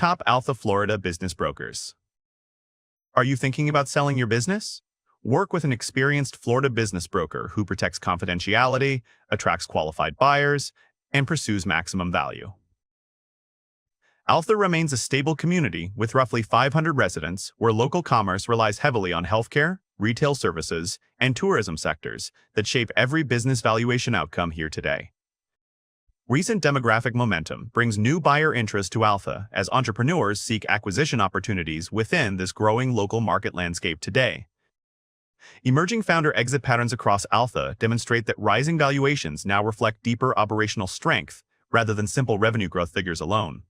Top Altha Florida business brokers. Are you thinking about selling your business? Work with an experienced Florida business broker who protects confidentiality, attracts qualified buyers, and pursues maximum value. Altha remains a stable community with roughly 500 residents where local commerce relies heavily on healthcare, retail services, and tourism sectors that shape every business valuation outcome here today. Recent demographic momentum brings new buyer interest to Altha as entrepreneurs seek acquisition opportunities within this growing local market landscape today. Emerging founder exit patterns across Altha demonstrate that rising valuations now reflect deeper operational strength rather than simple revenue growth figures alone.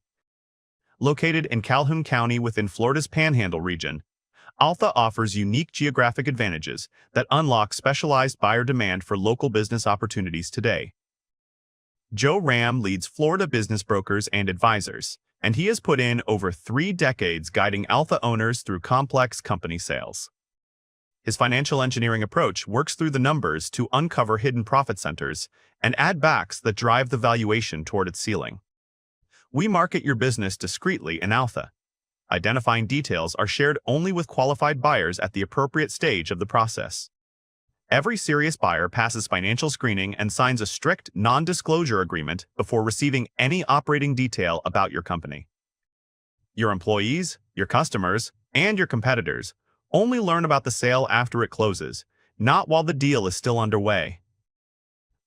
Located in Calhoun County within Florida's Panhandle region, Altha offers unique geographic advantages that unlock specialized buyer demand for local business opportunities today. Joe Ram leads Florida business brokers and advisors, and he has put in over 3 decades guiding Altha owners through complex company sales. His financial engineering approach works through the numbers to uncover hidden profit centers and add backs that drive the valuation toward its ceiling. We market your business discreetly in Altha. Identifying details are shared only with qualified buyers at the appropriate stage of the process. Every serious buyer passes financial screening and signs a strict non-disclosure agreement before receiving any operating detail about your company. Your employees, your customers, and your competitors only learn about the sale after it closes, not while the deal is still underway.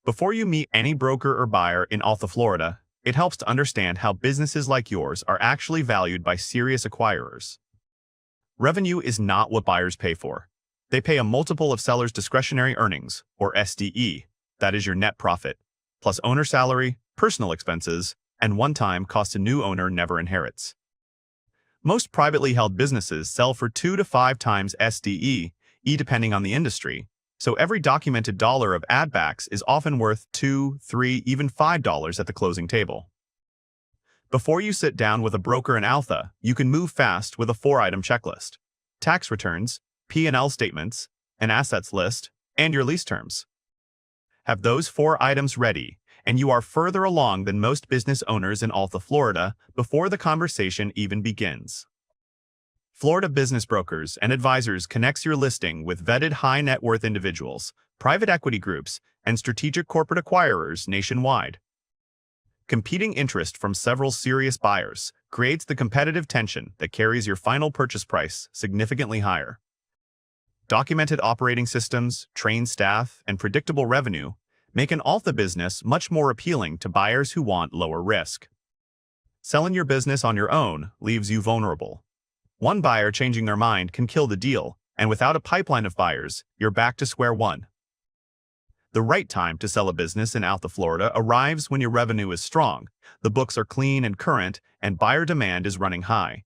Before you meet any broker or buyer in Altha, Florida, it helps to understand how businesses like yours are actually valued by serious acquirers. Revenue is not what buyers pay for. They pay a multiple of sellers' discretionary earnings, or SDE, that is your net profit, plus owner salary, personal expenses, and one-time cost a new owner never inherits. Most privately held businesses sell for 2 to 5 times SDE, depending on the industry, so every documented dollar of add-backs is often worth $2, $3, even $5 at the closing table. Before you sit down with a broker in Altha, you can move fast with a 4-item checklist: tax returns, P&L statements, an assets list, and your lease terms. Have those 4 items ready, and you are further along than most business owners in Altha, Florida, before the conversation even begins. Florida Business Brokers and Advisors connects your listing with vetted high-net-worth individuals, private equity groups, and strategic corporate acquirers nationwide. Competing interest from several serious buyers creates the competitive tension that carries your final purchase price significantly higher. Documented operating systems, trained staff, and predictable revenue make an Altha business much more appealing to buyers who want lower risk. Selling your business on your own leaves you vulnerable. One buyer changing their mind can kill the deal, and without a pipeline of buyers, you're back to square one. The right time to sell a business in Altha, Florida arrives when your revenue is strong, the books are clean and current, and buyer demand is running high.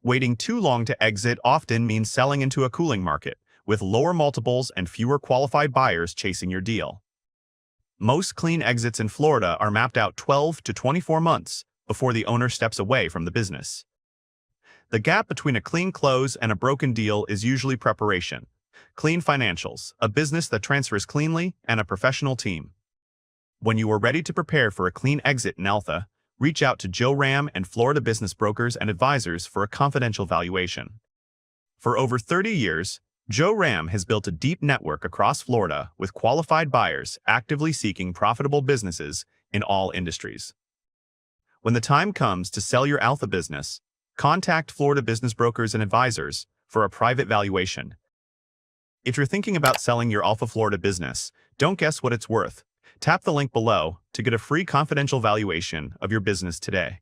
Waiting too long to exit often means selling into a cooling market, with lower multiples and fewer qualified buyers chasing your deal. Most clean exits in Florida are mapped out 12 to 24 months before the owner steps away from the business. The gap between a clean close and a broken deal is usually preparation, clean financials, a business that transfers cleanly, and a professional team. When you are ready to prepare for a clean exit in Altha, reach out to Joe Ram and Florida Business Brokers and Advisors for a confidential valuation. For over 30 years, Joe Ram has built a deep network across Florida with qualified buyers actively seeking profitable businesses in all industries. When the time comes to sell your Altha business, contact Florida Business Brokers and Advisors for a private valuation. If you're thinking about selling your Altha Florida business, don't guess what it's worth. Tap the link below to get a free confidential valuation of your business today.